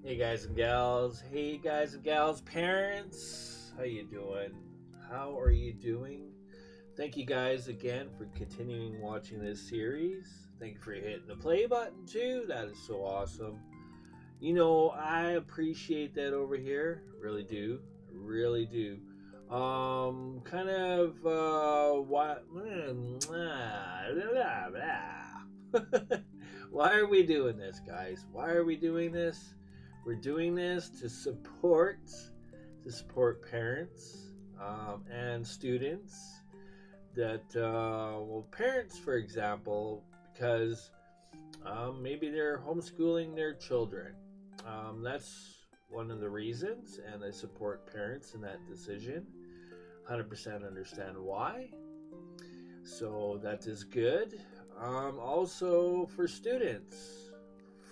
Hey guys and gals, parents, how you doing? How are you doing? Thank you guys again for continuing watching this series. Thank you for hitting the play button too. That is so awesome. You know, I appreciate that over here. Really do. Really do. Kind of what Why are we doing this, guys? Why are we doing this? We're doing this to support parents and students that parents, for example, because maybe they're homeschooling their children. That's one of the reasons, and I support parents in that decision. 100% understand why. So that is good. Also for students,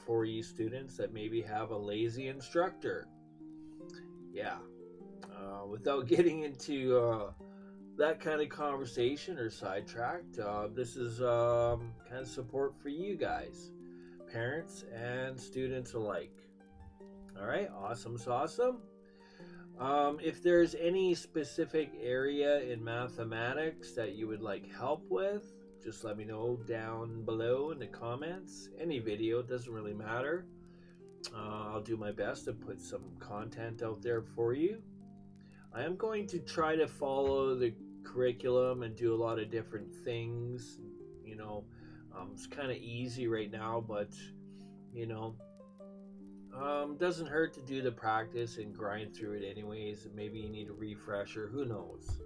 for you students that maybe have a lazy instructor. Yeah. Without getting into that kind of conversation or sidetracked, this is kind of support for you guys, parents and students alike. All right, awesome. If there's any specific area in mathematics that you would like help with, just let me know down below in the comments. Any video, doesn't really matter. I'll do my best to put some content out there for you. I am going to try to follow the curriculum and do a lot of different things. You know, it's kind of easy right now, but you know, doesn't hurt to do the practice and grind through it anyways. Maybe you need a refresher, who knows.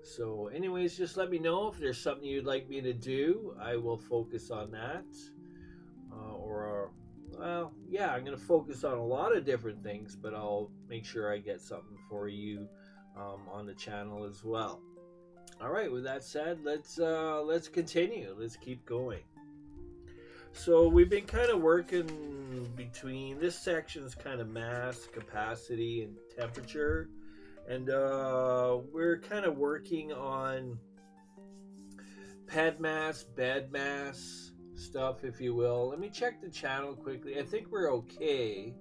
So anyways, just let me know if there's something you'd like me to do. I will focus on that. I'm going to focus on a lot of different things, but I'll make sure I get something for you on the channel as well. All right, with that said, let's continue. Let's keep going. So we've been kind of working between, this section's kind of mass, capacity, and temperature. And we're kind of working on pad mass, bed mass stuff, if you will. Let me check the channel quickly. I think we're okay,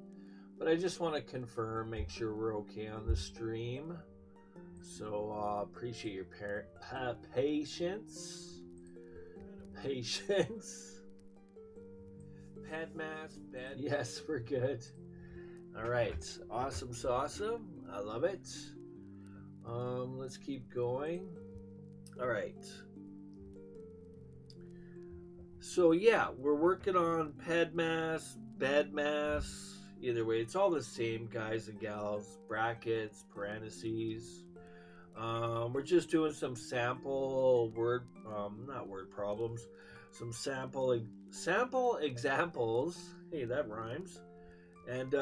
but I just want to confirm, make sure we're okay on the stream. So appreciate your patience. Pad mass, bed. Yes, we're good. All right, awesome. I love it. Let's keep going. All right. So yeah, we're working on pad mass, bed mass. Either way, it's all the same, guys and gals. Brackets, parentheses. We're just doing some sample not word problems, some sample examples. Hey, that rhymes. And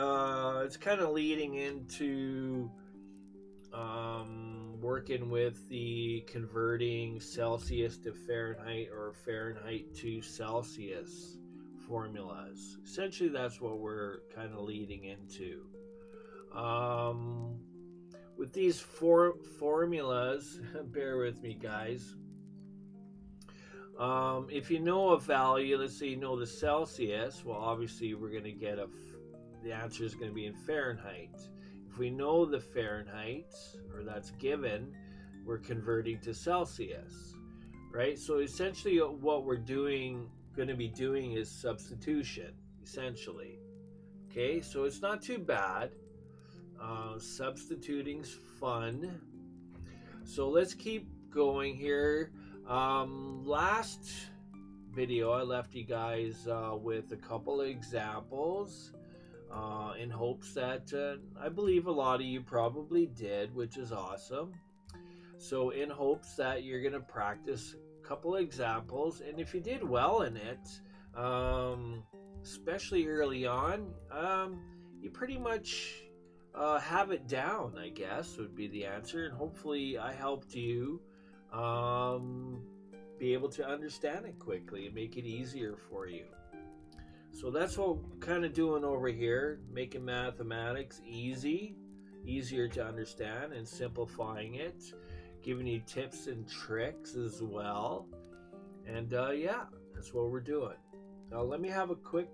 it's kind of leading into working with the converting Celsius to Fahrenheit or Fahrenheit to Celsius formulas. Essentially, that's what we're kind of leading into. With these formulas, bear with me, guys. If you know a value, let's say you know the Celsius, well, obviously we're going to get the answer is going to be in Fahrenheit. If we know the Fahrenheit, or that's given, we're converting to Celsius, right? So essentially what we're going to be doing is substitution, essentially. Okay, so it's not too bad. Substituting's fun. So let's keep going here. Last video I left you guys with a couple of examples in hopes that I believe a lot of you probably did, which is awesome. So in hopes that you're going to practice a couple of examples, and if you did well in it, especially early on, you pretty much have it down, I guess, would be the answer. And hopefully I helped you be able to understand it quickly and make it easier for you. So that's what we're kind of doing over here, making mathematics easier to understand, and simplifying it, giving you tips and tricks as well. And yeah, that's what we're doing. Now let me have a quick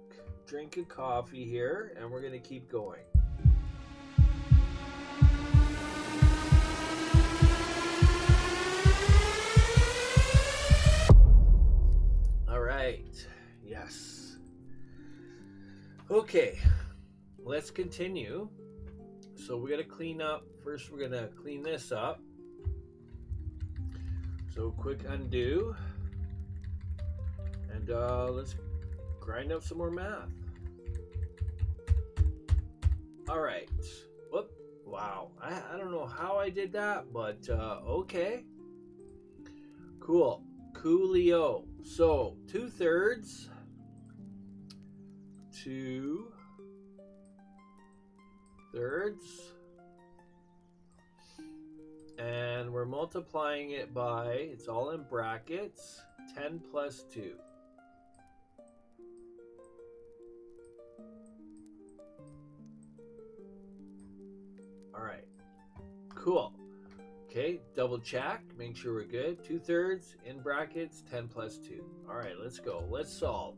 drink of coffee here, and we're going to keep going. All right. Yes. Okay. Let's continue. So we're going to clean up. First, we're going to clean this up. So quick undo. And let's grind up some more math. All right. Whoop. Wow. I don't know how I did that, but okay. Cool. Coolio. So 2/3. 2/3. And we're multiplying it by, it's all in brackets, 10 plus 2. All right, cool. Okay, double check, make sure we're good. 2/3 in brackets, 10 plus 2. All right, let's go. Let's solve.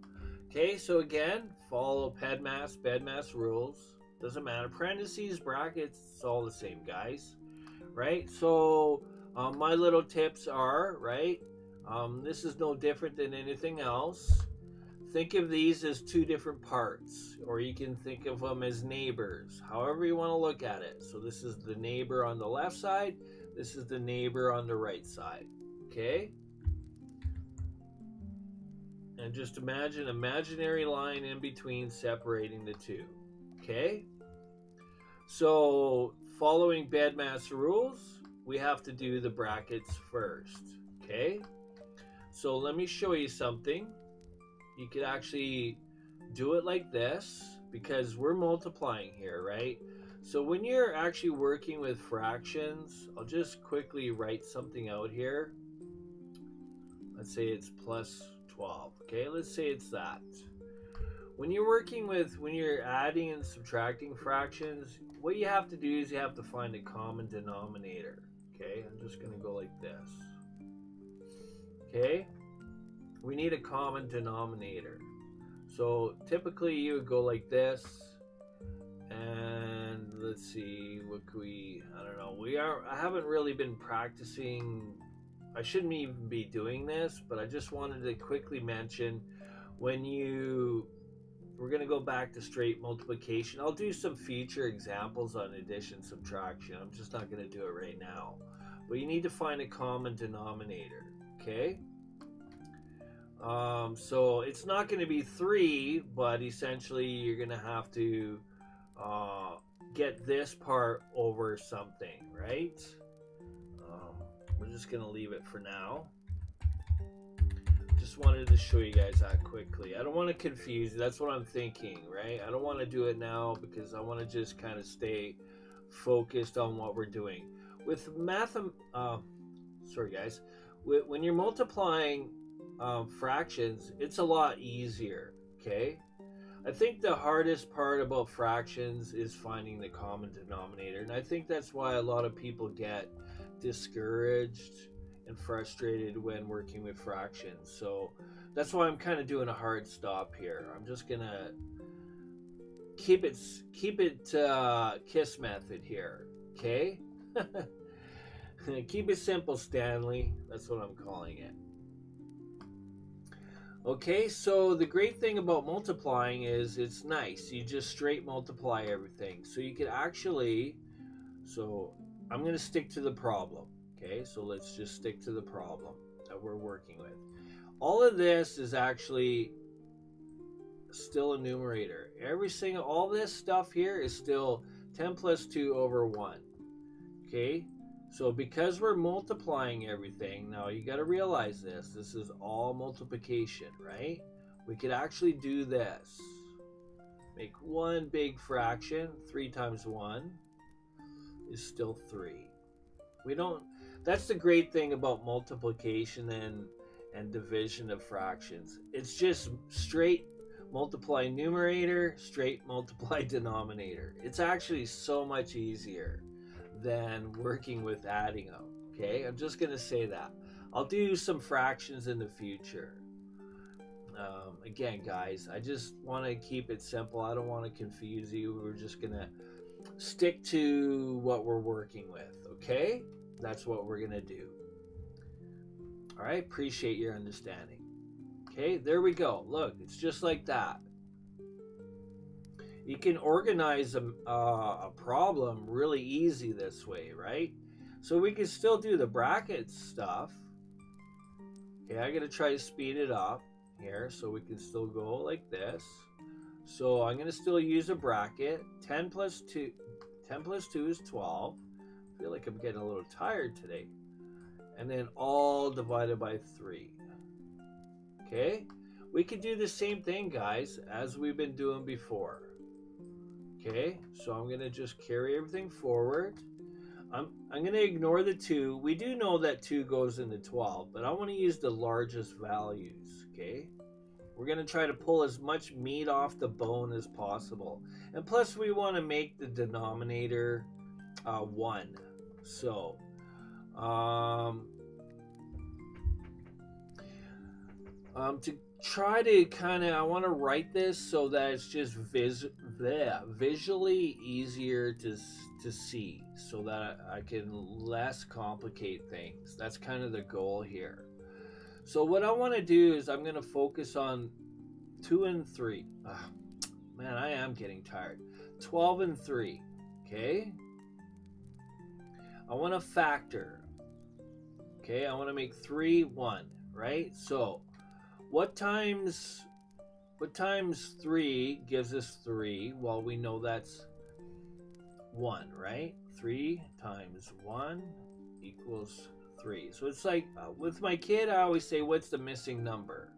Okay, so again, follow bedmass rules. Doesn't matter. Parentheses, brackets, it's all the same, guys. Right? So my little tips are, right? This is no different than anything else. Think of these as two different parts, or you can think of them as neighbors, however you want to look at it. So this is the neighbor on the left side, this is the neighbor on the right side. Okay? And just imagine an imaginary line in between separating the two. Okay? So following bedmass rules, we have to do the brackets first. Okay? So let me show you something. You could actually do it like this because we're multiplying here, right? So when you're actually working with fractions, I'll just quickly write something out here. Let's say it's plus 12. Okay, let's say it's that. When you're adding and subtracting fractions, what you have to do is you have to find a common denominator. Okay, I'm just going to go like this. Okay, we need a common denominator. So typically you would go like this, and let's see, what could we, I don't know, I haven't really been practicing. I shouldn't even be doing this, but I just wanted to quickly mention we're going to go back to straight multiplication. I'll do some future examples on addition, subtraction. I'm just not going to do it right now. But you need to find a common denominator, okay? So it's not going to be 3, but essentially you're going to have to get this part over something, right? We're just going to leave it for now. Just wanted to show you guys that quickly. I don't want to confuse you. That's what I'm thinking, right? I don't want to do it now because I want to just kind of stay focused on what we're doing. With sorry guys, when you're multiplying fractions, it's a lot easier, okay? I think the hardest part about fractions is finding the common denominator, and I think that's why a lot of people get discouraged and frustrated when working with fractions. So that's why I'm kind of doing a hard stop here. I'm just gonna keep it KISS method here, okay? Keep it simple, Stanley. That's what I'm calling it. Okay, so the great thing about multiplying is it's nice. You just straight multiply everything. So you could actually, so I'm going to stick to the problem. Okay, so let's just stick to the problem that we're working with. All of this is actually still a numerator. All this stuff here is still 10 plus 2 over 1. Okay, so because we're multiplying everything, now you got to realize this is all multiplication, right? We could actually do this. Make one big fraction. 3 times 1 is still 3. That's the great thing about multiplication and division of fractions. It's just straight multiply numerator, straight multiply denominator. It's actually so much easier than working with adding them. Okay, I'm just going to say that. I'll do some fractions in the future. Again, guys, I just want to keep it simple. I don't want to confuse you. We're just going to stick to what we're working with, okay? That's what we're going to do. All right, appreciate your understanding. Okay, there we go. Look, it's just like that. You can organize a problem really easy this way, right? So we can still do the brackets stuff. Okay, I got to try to speed it up here so we can still go like this. So I'm going to still use a bracket. 10 plus 2 is 12. I feel like I'm getting a little tired today. And then all divided by 3. Okay? We could do the same thing, guys, as we've been doing before. Okay? So I'm going to just carry everything forward. I'm going to ignore the 2. We do know that 2 goes into 12, but I want to use the largest values. Okay? We're going to try to pull as much meat off the bone as possible. And plus, we want to make the denominator 1. So, to try to I want to write this so that it's just visually easier to see, so that I can less complicate things. That's kind of the goal here. So what I want to do is I'm going to focus on 2 and 3. Man, I am getting tired. 12 and 3. Okay? I want to factor. Okay, I want to make 3 1, right? So what times 3 gives us 3? Well, we know that's 1, right? 3 times 1 equals 3. So it's like with my kid, I always say, what's the missing number?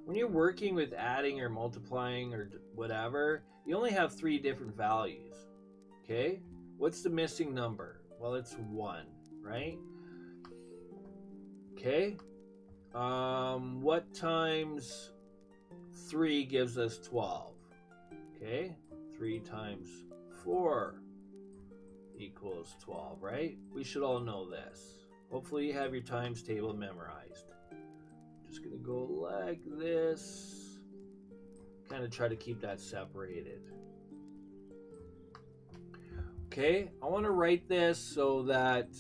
When you're working with adding or multiplying or whatever, you only have 3 different values. Okay? What's the missing number? Well, it's 1, right? Okay? What times 3 gives us 12? Okay? 3 times 4 equals 12, right? We should all know this. Hopefully you have your times table memorized. Just gonna go like this. Kind of try to keep that separated. Okay, I want to write this so that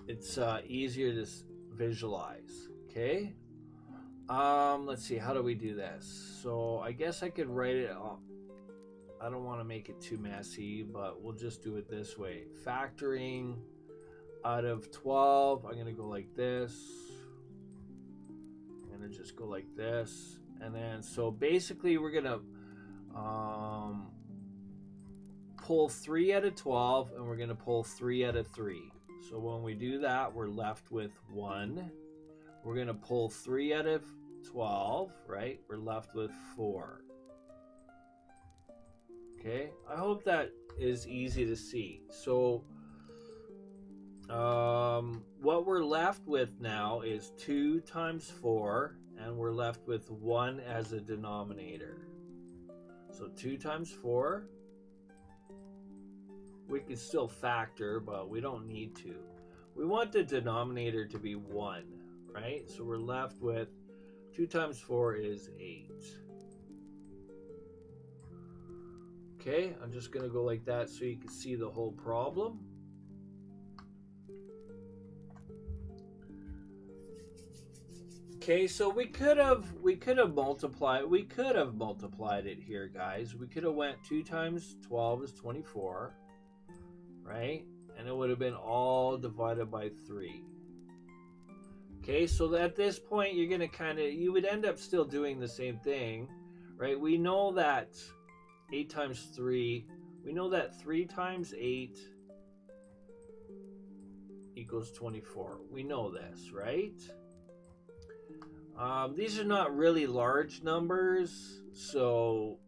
it's easier to visualize. Okay, let's see, how do we do this? So I guess I could write it. I don't want to make it too messy, but we'll just do it this way. Factoring out of 12, I'm gonna go like this. I'm gonna just go like this. And then, so basically we're gonna pull 3 out of 12, and we're gonna pull 3 out of 3. So when we do that, we're left with 1. We're gonna pull 3 out of 12, right? We're left with 4. Okay, I hope that is easy to see. So what we're left with now is 2 times 4, and we're left with 1 as a denominator. So 2 times 4. We can still factor, but we don't need to. We want the denominator to be 1, right? So we're left with 2 times 4 is 8. Okay, I'm just going to go like that so you can see the whole problem. Okay, so we could have multiplied it here, guys. We could have went 2 times 12 is 24, right? And it would have been all divided by 3. Okay, so at this point you're going to you would end up still doing the same thing, right? We know that 8 times 3, we know that 3 times 8 equals 24. We know this, right? These are not really large numbers, so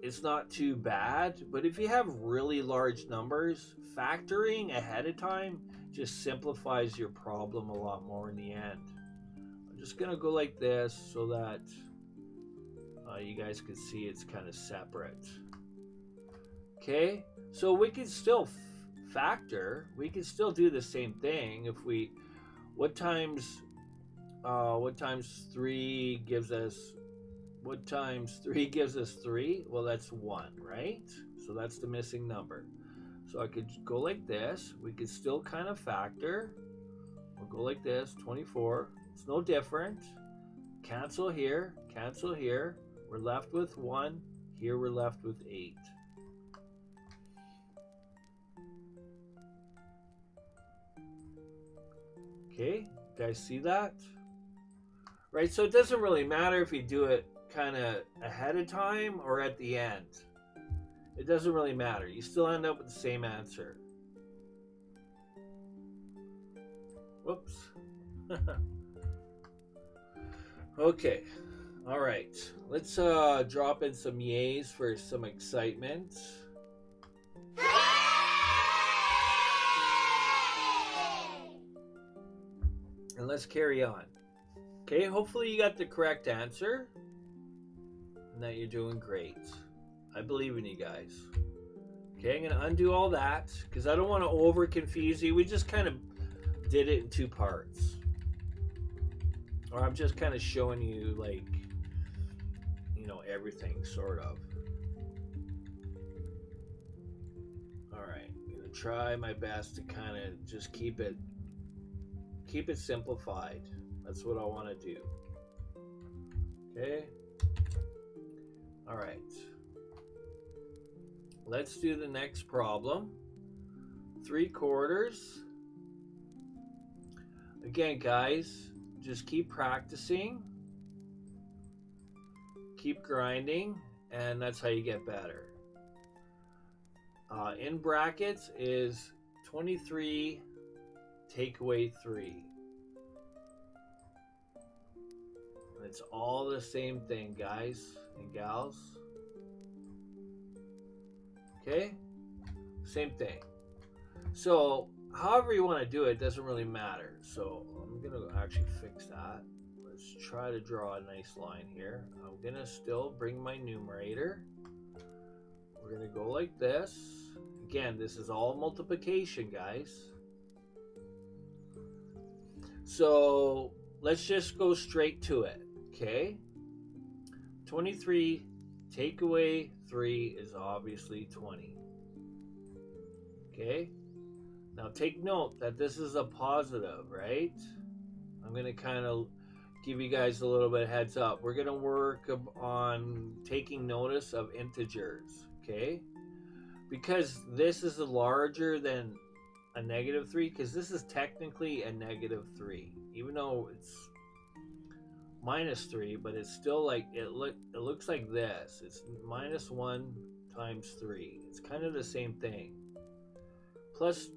it's not too bad. But if you have really large numbers, factoring ahead of time just simplifies your problem a lot more in the end. I'm just going to go like this so that you guys can see it's kind of separate. Okay, so we can still factor, we can still do the same thing. If we, what times 3 gives us, what times 3 gives us 3? Well, that's 1, right? So that's the missing number. So I could go like this. We could still kind of factor. We'll go like this, 24. It's no different. Cancel here, cancel here. We're left with 1. Here we're left with 8. Okay, you guys see that? Right, so it doesn't really matter if you do it kind of ahead of time or at the end. It doesn't really matter. You still end up with the same answer. Whoops. Okay. All right. Let's drop in some yays for some excitement. And let's carry on. Okay, hopefully you got the correct answer and that you're doing great. I believe in you guys. Okay, I'm going to undo all that because I don't want to over confuse you. We just kind of did it in 2 parts. Or I'm just kind of showing you, like, you know, everything, sort of. Alright, I'm going to try my best to kind of just keep it simplified. That's what I want to do. Okay? Alright. Let's do the next problem. 3/4. Again, guys, just keep practicing. Keep grinding, and that's how you get better. In brackets is 23 take away 3. And it's all the same thing, guys and gals. Okay? Same thing. So, however you want to do it doesn't really matter. So, I'm going to actually fix that. Let's try to draw a nice line here. I'm going to still bring my numerator. We're going to go like this. Again, this is all multiplication, guys. So, let's just go straight to it, okay? 23 take away 3 is obviously 20. Okay? Now take note that this is a positive, right? I'm going to kind of give you guys a little bit of heads up. We're going to work on taking notice of integers, okay? Because this is larger than a -3, because this is technically a -3, even though it's -3, but it's still like it looks like this. It's -1 times 3. It's kind of the same thing. Plus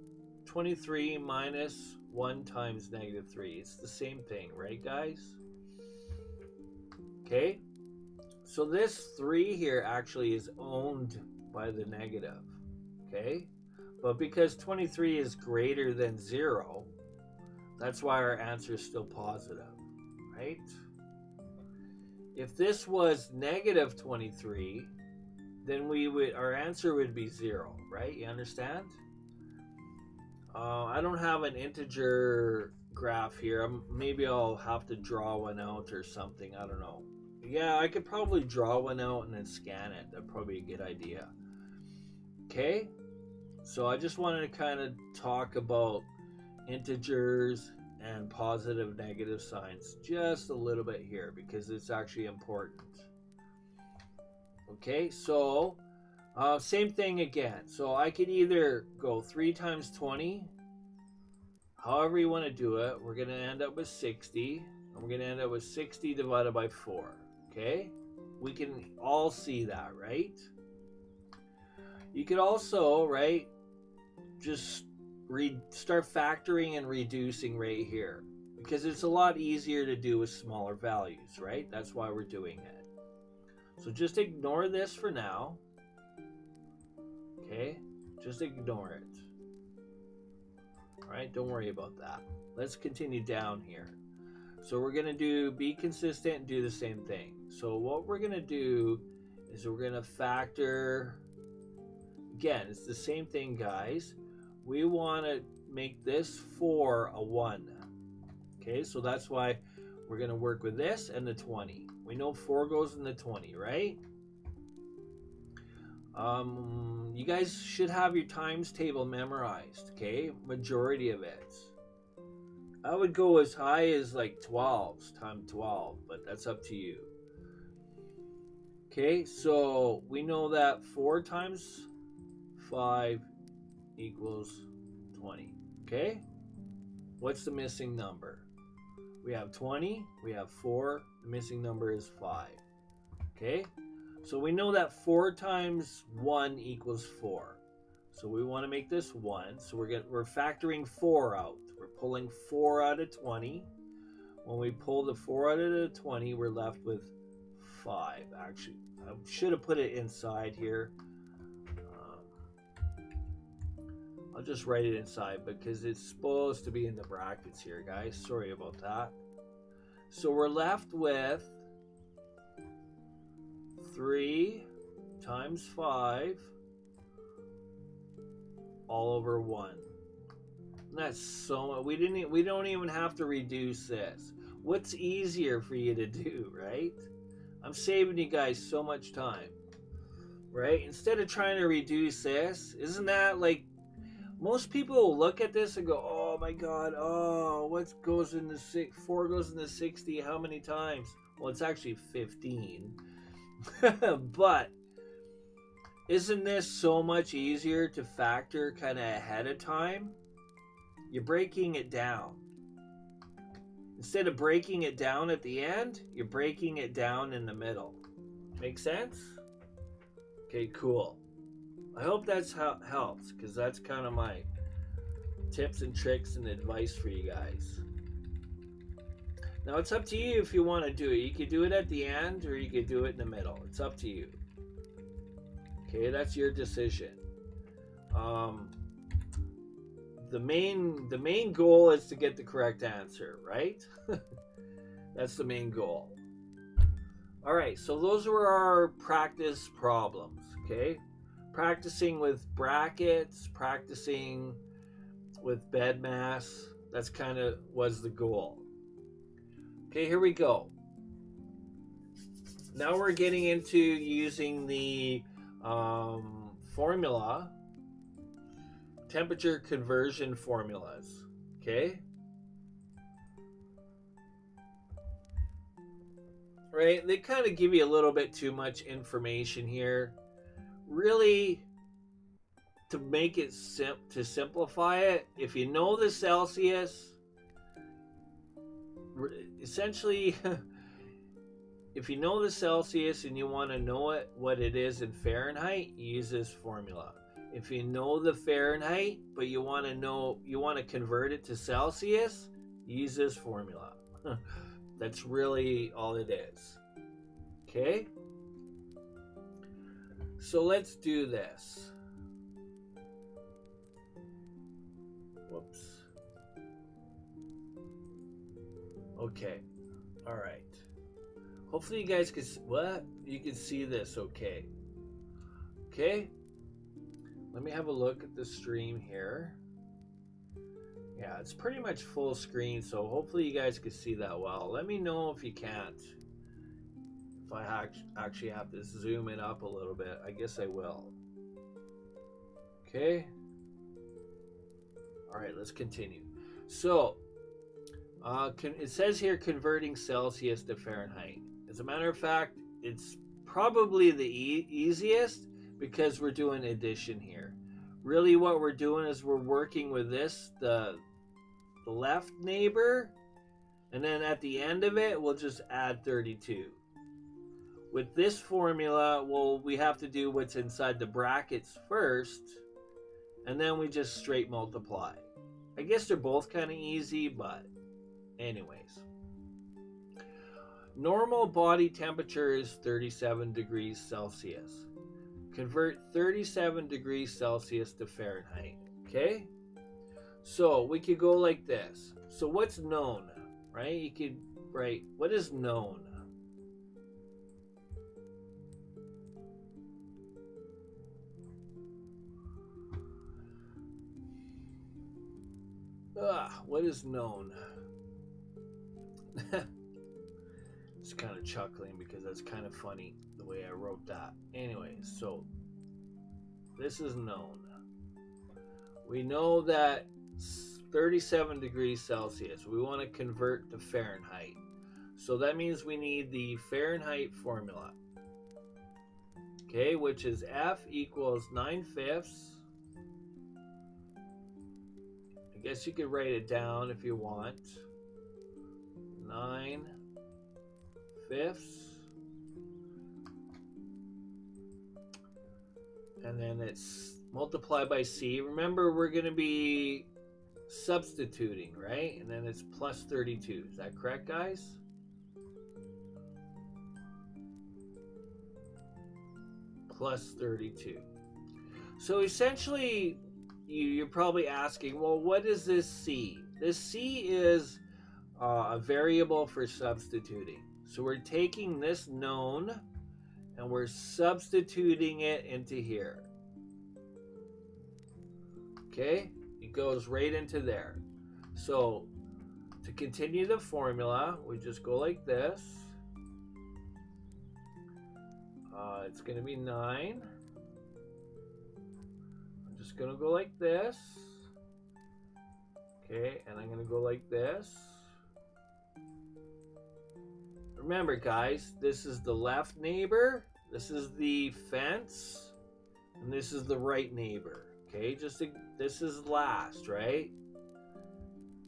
23 minus 1 times -3. It's the same thing, right, guys? Okay, so this 3 here actually is owned by the negative. Okay, but because 23 is greater than 0, that's why our answer is still positive, right? If this was -23, then our answer would be 0, right? You understand? I don't have an integer graph here. Maybe I'll have to draw one out or something. I don't know. Yeah, I could probably draw one out and then scan it. That'd probably be a good idea. Okay? So I just wanted to kind of talk about integers and positive, negative signs just a little bit here because it's actually important. Okay, so same thing again. So I could either go 3 times 20, however you want to do it. We're going to end up with 60, and we're going to end up with 60 divided by 4. Okay, we can all see that, right? You could also, right, just start factoring and reducing right here because it's a lot easier to do with smaller values, right? That's why we're doing it. So just ignore this for now. Okay, just ignore it. All right, don't worry about that. Let's continue down here. So we're going to be consistent and do the same thing. So what we're going to do is we're going to factor. Again, it's the same thing, guys. we want to make this 4 a 1. Okay, so that's why we're going to work with this and the 20. We know 4 goes in the 20, right? You guys should have your times table memorized, okay? Majority of it. I would go as high as like 12s, times 12, but that's up to you. Okay, so we know that 4 times 5 equals 20. Okay? What's the missing number? We have 20, we have 4, the missing number is 5. Okay? So we know that 4 times 1 equals 4. So we want to make this 1. So we're factoring 4 out. We're pulling 4 out of 20. When we pull the 4 out of the 20, we're left with 5. Actually, I should have put it inside here. I'll just write it inside because it's supposed to be in the brackets here, guys. Sorry about that. So we're left with 3 times 5 all over 1. And that's so much. We don't even have to reduce this. What's easier for you to do, right? I'm saving you guys so much time, right? Instead of trying to reduce this, isn't that like, most people will look at this and go, oh my God, oh, what goes in the 4 goes in the 60, how many times? Well, it's actually 15. But isn't this so much easier to factor kind of ahead of time? You're breaking it down. Instead of breaking it down at the end, you're breaking it down in the middle. Make sense? Okay, cool. I hope that's how it helps, because that's kind of my tips and tricks and advice for you guys. Now it's up to you if you want to do it. You could do it at the end or you could do it in the middle. It's up to you. Okay, that's your decision. The main goal is to get the correct answer, right? That's the main goal. All right, so those were our practice problems, okay? Practicing with brackets, practicing with bed mass, that's kind of was the goal. Okay, here we go. Now we're getting into using the formula, temperature conversion formulas, okay? Right, they kind of give you a little bit too much information here. Really, to make it to simplify it, if you know the Celsius, essentially, if you know the Celsius and you want to know what it is in Fahrenheit, you use this formula. If you know the Fahrenheit, but you want to convert it to Celsius, use this formula. That's really all it is. Okay? So let's do this. Whoops. Okay. All right. Hopefully you guys can see this okay. Okay? Let me have a look at the stream here. Yeah, it's pretty much full screen, so hopefully you guys can see that well. Let me know if you can't. If I actually have to zoom it up a little bit, I guess I will. Okay? All right, let's continue. So, it says here converting Celsius to Fahrenheit. As a matter of fact, it's probably the easiest because we're doing addition here. Really what we're doing is we're working with this, the left neighbor, and then at the end of it, we'll just add 32. With this formula, we have to do what's inside the brackets first, and then we just straight multiply. I guess they're both kind of easy, but anyways. Normal body temperature is 37 degrees Celsius. Convert 37 degrees Celsius to Fahrenheit, okay? So we could go like this. So what's known, right? You could write, what is known? What is known? It's kind of chuckling because that's kind of funny the way I wrote that. Anyway, so this is known. We know that 37 degrees Celsius, we want to convert to Fahrenheit. So that means we need the Fahrenheit formula. Okay, which is F equals 9/5. I guess you could write it down if you want. 9/5. And then it's multiplied by C. Remember, we're going to be substituting, right? And then it's plus 32. Is that correct, guys? Plus 32. So essentially, you're probably asking, well, what is this C? This C is a variable for substituting. So we're taking this known and we're substituting it into here. Okay, it goes right into there. So to continue the formula, we just go like this. It's going to be 9. I'm just going to go like this. Okay, and I'm going to go like this. Remember, guys, this is the left neighbor, this is the fence, and this is the right neighbor. Okay, this is last, right?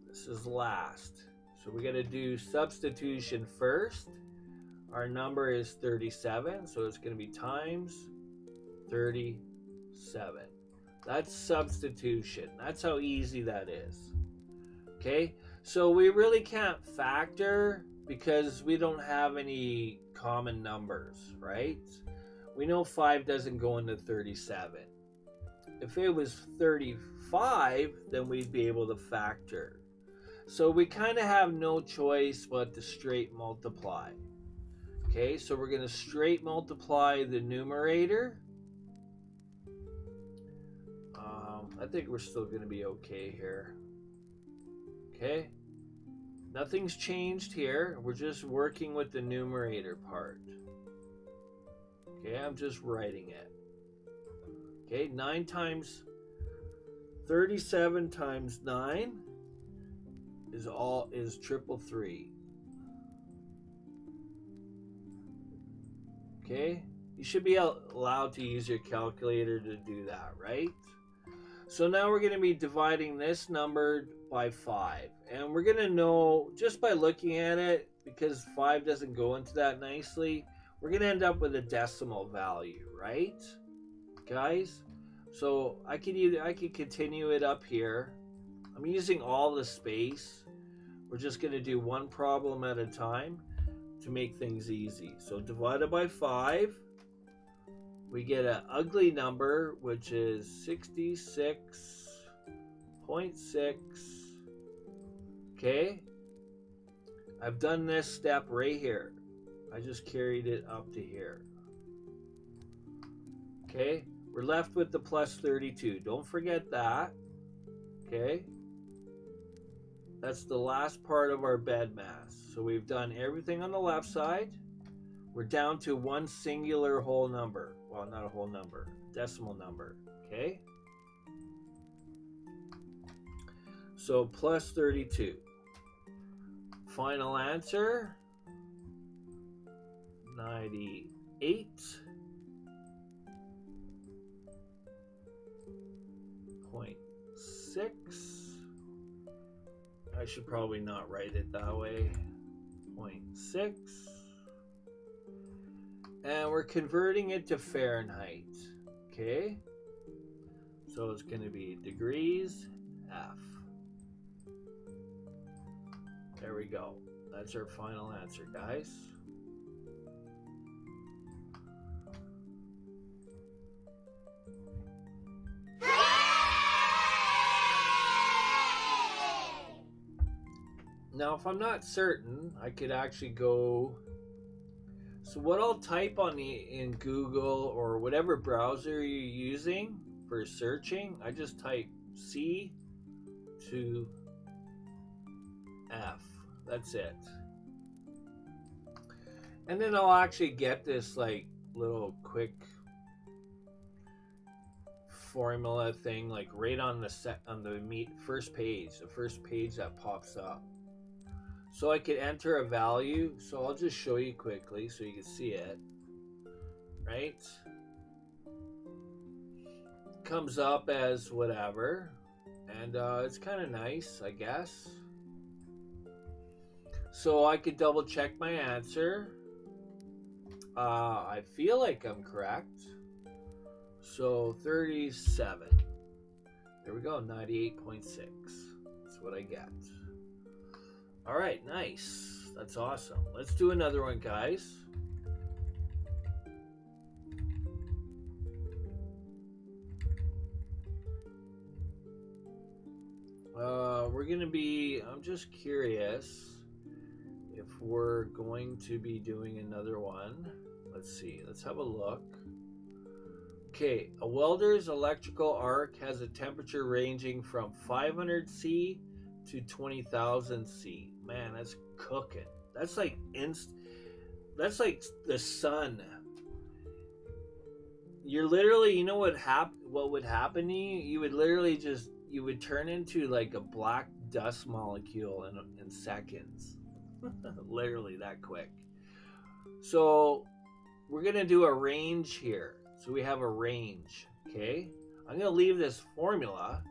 This is last. So we got to do substitution first. Our number is 37, so it's going to be times 37. That's substitution. That's how easy that is. Okay, so we really can't factor because we don't have any common numbers, right? We know 5 doesn't go into 37. If it was 35, then we'd be able to factor. So we kind of have no choice but to straight multiply. Okay, so we're going to straight multiply the numerator. I think we're still going to be okay here. Okay, nothing's changed here. We're just working with the numerator part. Okay, I'm just writing it. Okay, 9 times 37 times 9 is 333. Okay, you should be allowed to use your calculator to do that, right? So now we're going to be dividing this number by 5. And we're going to know just by looking at it, because 5 doesn't go into that nicely, we're going to end up with a decimal value, right? Guys? So I could continue it up here. I'm using all the space. We're just going to do one problem at a time to make things easy. So divided by 5, we get an ugly number, which is 66.6. Okay, I've done this step right here. I just carried it up to here. Okay, we're left with the plus 32. Don't forget that. Okay, that's the last part of our bed mass. So we've done everything on the left side. We're down to one singular whole number. Well, not a whole number, decimal number. Okay, so plus 32. Final answer, 98.6. I should probably not write it that way. 0.6. And we're converting it to Fahrenheit. Okay, so it's going to be degrees F. There we go. That's our final answer, guys. Now, if I'm not certain, I could actually go. So what I'll type in Google or whatever browser you're using for searching, I just type C to F. That's it. And then I'll actually get this like little quick formula thing like right on the first page, the first page that pops up. So I could enter a value. So I'll just show you quickly so you can see it. Right? Comes up as whatever. And it's kind of nice, I guess. So I could double check my answer. I feel like I'm correct. So 37. There we go, 98.6. That's what I get. All right, nice. That's awesome. Let's do another one, guys. We're going to be, I'm just curious if we're going to be doing another one. Let's see. Let's have a look. Okay, a welder's electrical arc has a temperature ranging from 500 C to 20,000 C. Man, that's cooking. That's like that's like the sun. You're literally, you know what would happen to you? You would literally you would turn into like a black dust molecule in seconds. Literally that quick. So we're going to do a range here. So we have a range, okay? I'm going to leave this formula.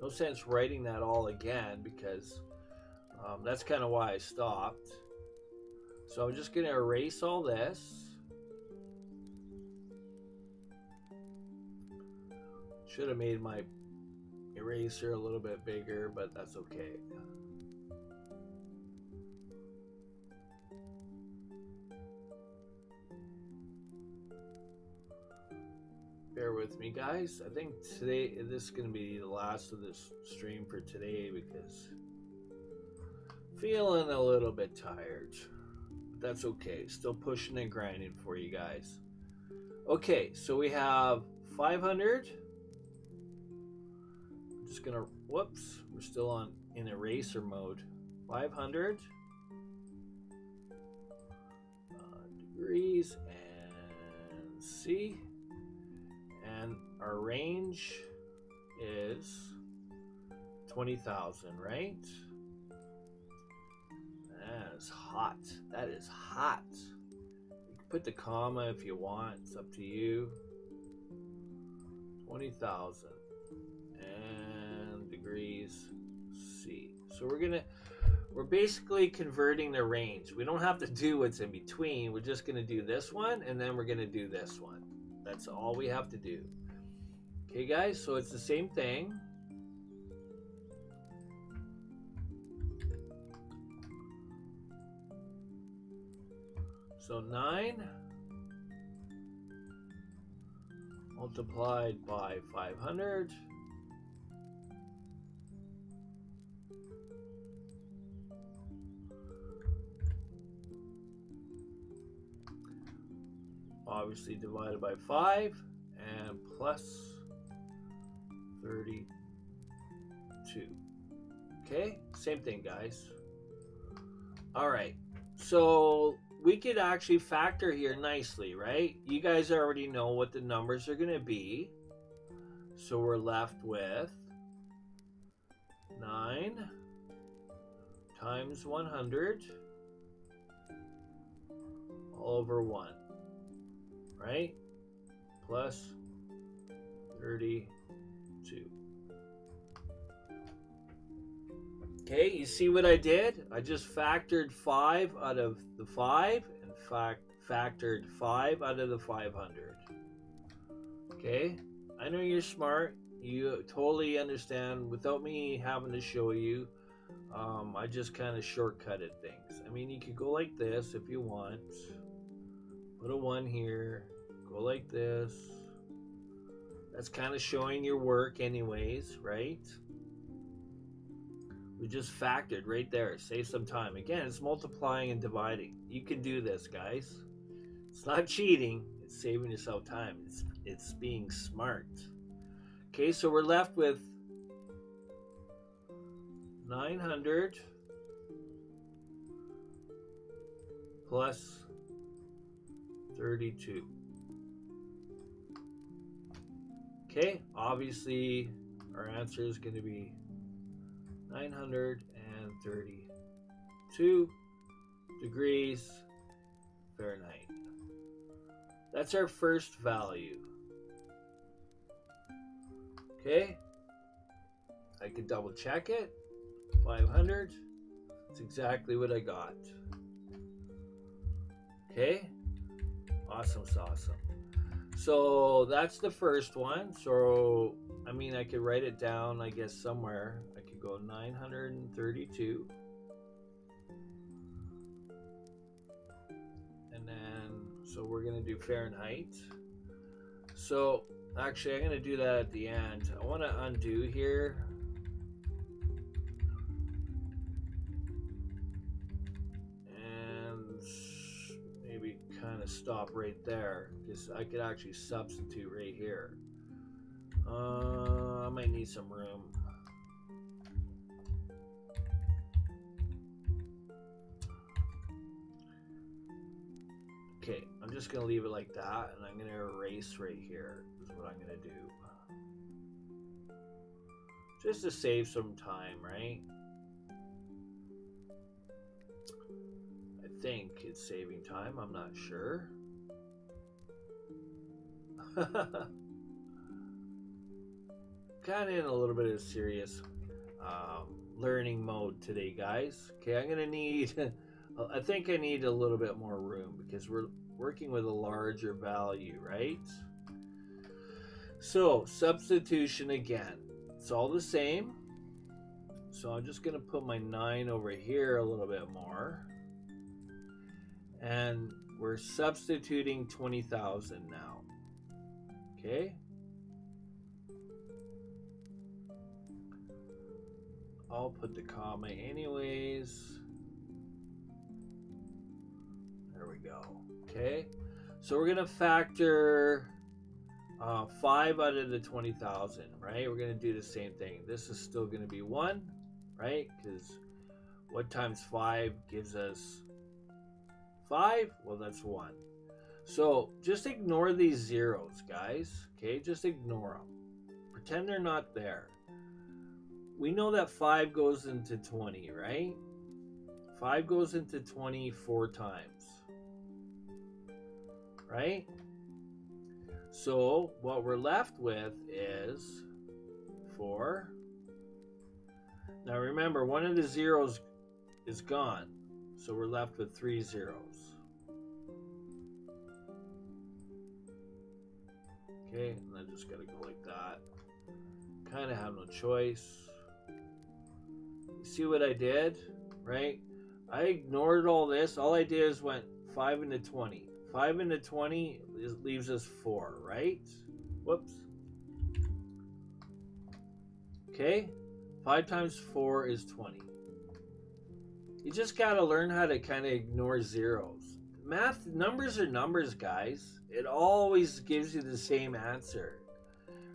No sense writing that all again because that's kind of why I stopped. So I'm just going to erase all this. Should have made my eraser a little bit bigger, but that's okay. Bear with me, guys. I think today this is going to be the last of this stream for today because feeling a little bit tired. But that's okay. Still pushing and grinding for you guys. Okay, so we have 500. I'm just gonna, whoops, we're still in eraser mode. 500 degrees and C. And our range is 20,000, right? That is hot. That is hot. You can put the comma if you want. It's up to you. 20,000 and degrees C. So we're basically converting the range. We don't have to do what's in between. We're just gonna do this one and then we're gonna do this one. That's all we have to do. Okay, guys, so it's the same thing. So 9 multiplied by 500 obviously divided by 5 and plus 32. Okay, same thing, guys. All right, so we could actually factor here nicely, right? You guys already know what the numbers are going to be. So we're left with 9 times 100 all over 1, right? Plus 32. Okay, you see what I did? I just factored 5 out of the 5 and factored 5 out of the 500. Okay, I know you're smart. You totally understand without me having to show you. I just kind of shortcutted things. I mean, you could go like this if you want. Put a 1 here. Go like this. That's kind of showing your work anyways, right? We just factored right there. Save some time. Again, it's multiplying and dividing. You can do this, guys. It's not cheating. It's saving yourself time. It's being smart. Okay, so we're left with 900 plus 32. Okay, obviously our answer is going to be 932 degrees Fahrenheit. That's our first value. Okay, I could double check it. 500. That's exactly what I got. Okay, awesome sauce. So that's the first one. So I mean, I could write it down, I guess, somewhere. I could go 932. And then, so we're going to do Fahrenheit. So actually, I'm going to do that at the end. I want to undo here. And maybe kind of stop right there, because I could actually substitute right here. I might need some room. Okay, I'm just going to leave it like that, and I'm going to erase right here is what I'm going to do. Just to save some time, right? I think it's saving time, I'm not sure. Kind of in a little bit of serious learning mode today, guys. Okay, I'm going to need... I think I need a little bit more room because we're working with a larger value, right? So, substitution again. It's all the same. So I'm just going to put my 9 over here a little bit more. And we're substituting 20,000 now. Okay? I'll put the comma anyways. There we go. Okay, so we're gonna factor 5 out of the 20,000, right? We're gonna do the same thing. This is still gonna be 1, right? Because what times 5 gives us 5? Well, that's 1. So just ignore these zeros, guys. Okay, just ignore them. Pretend they're not there. We know that 5 goes into 20, right? 5 goes into 20 4 times. Right? So what we're left with is 4. Now remember, one of the zeros is gone. So we're left with 3 zeros. Okay, and then just gotta go like that. Kind of have no choice. You see what I did? Right? I ignored all this. All I did is went 5 into 20. 5 into 20 leaves us 4, right? Whoops. Okay, 5 times 4 is 20. You just gotta learn how to kind of ignore zeros. Math, numbers are numbers, guys. It always gives you the same answer,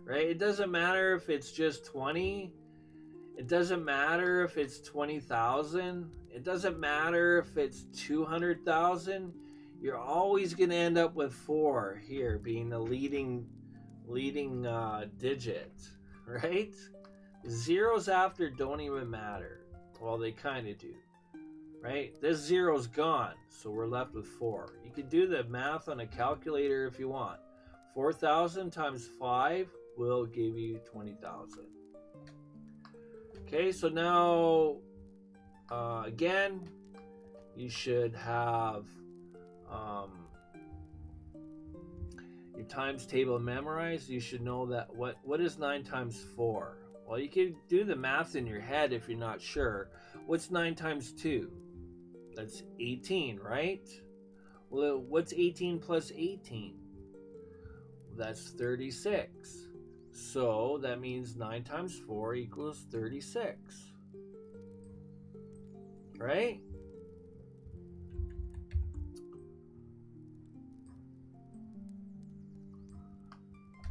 right? It doesn't matter if it's just 20. It doesn't matter if it's 20,000. It doesn't matter if it's 200,000. You're always going to end up with 4 here being the leading digit, right? Zeros after don't even matter. Well, they kind of do, right? This zero's gone, so we're left with 4. You could do the math on a calculator if you want. 4,000 times 5 will give you 20,000. Okay, so now, again, you should have your times table memorized. You should know that what is 9 times 4? Well, you can do the math in your head if you're not sure. What's 9 times 2? That's 18, right? Well, what's 18 plus 18? That's 36. So that means 9 times 4 equals 36. Right?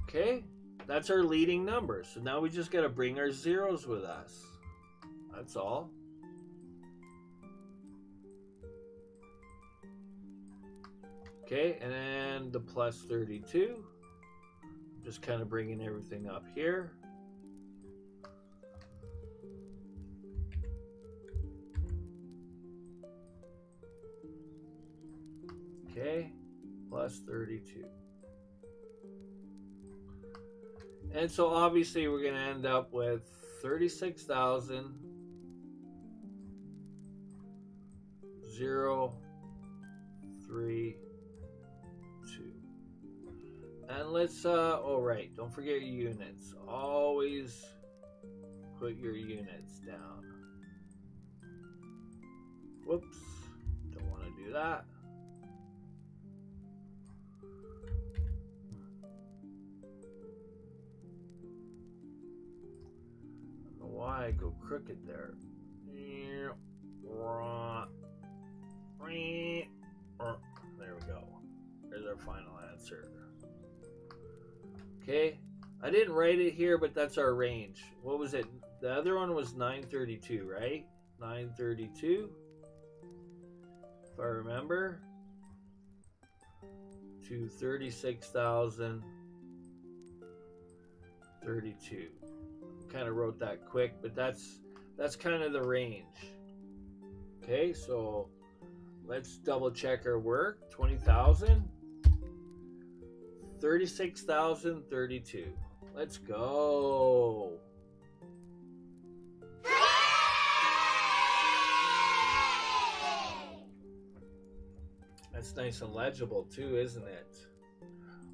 Okay, that's our leading number. So now we just got to bring our zeros with us. That's all. Okay, and then the plus 32. Just kind of bringing everything up here. Okay, plus 32. And so obviously we're going to end up with 36,032. And let's, oh right, don't forget your units. Always put your units down. Whoops, don't want to do that. I don't know why I go crooked there. There we go. There's our final answer. Okay, I didn't write it here, but that's our range. What was it? The other one was 932, right? 932, if I remember, to 36,032. Kind of wrote that quick, but that's kind of the range. Okay, so let's double check our work. 20,000. 36,032. Let's go. That's nice and legible too, isn't it?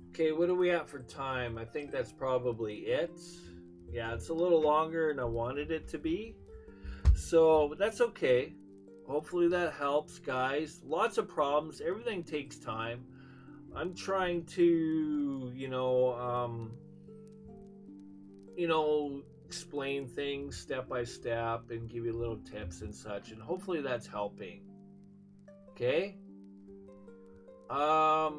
Okay, what are we at for time? I think that's probably it. Yeah, it's a little longer than I wanted it to be. So that's okay. Hopefully that helps, guys. Lots of problems. Everything takes time. I'm trying to, explain things step by step and give you little tips and such, and hopefully that's helping. Okay.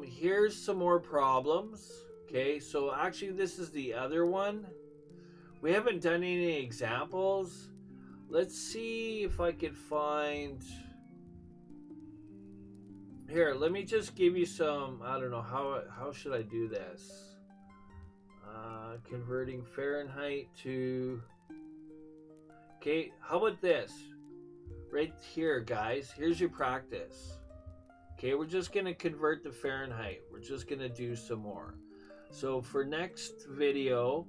Here's some more problems. Okay, so actually this is the other one. We haven't done any examples. Let's see if I could find. Here, let me just give you some. I don't know how should I do this. Converting Fahrenheit to. Okay, how about this? Right here, guys. Here's your practice. Okay, we're just gonna convert to Fahrenheit. We're just gonna do some more. So for next video,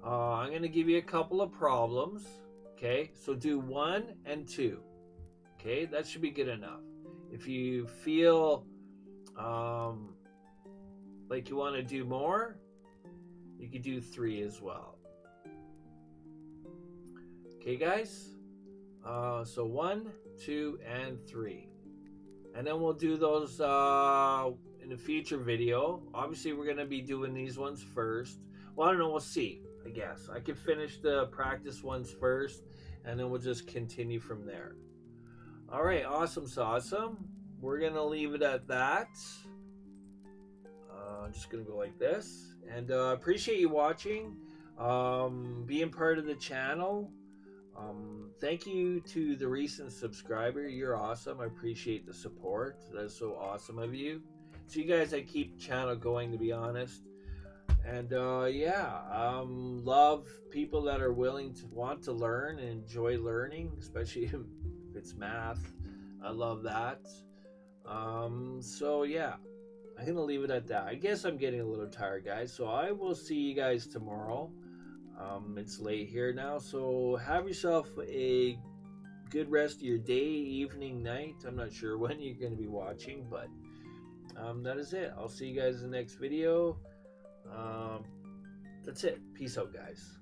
I'm gonna give you a couple of problems. Okay, so do 1 and 2. Okay, that should be good enough. If you feel like you want to do more, you could do 3 as well. Okay, guys? So 1, 2, and 3. And then we'll do those in a future video. Obviously, we're going to be doing these ones first. Well, I don't know. We'll see, I guess. I could finish the practice ones first, and then we'll just continue from there. All right, awesome sauceum. We're going to leave it at that. I'm just going to go like this. And appreciate you watching, being part of the channel. Thank you to the recent subscriber. You're awesome. I appreciate the support. That's so awesome of you. So you guys, I keep the channel going, to be honest. And love people that are willing to want to learn and enjoy learning, especially if it's math. I love that. So yeah, I'm gonna leave it at that. I guess I'm getting a little tired, guys. So I will see you guys tomorrow. It's late here now, so have yourself a good rest of your day, evening, night. I'm not sure when you're going to be watching, but that is it. I'll see you guys in the next video. That's it. Peace out, guys.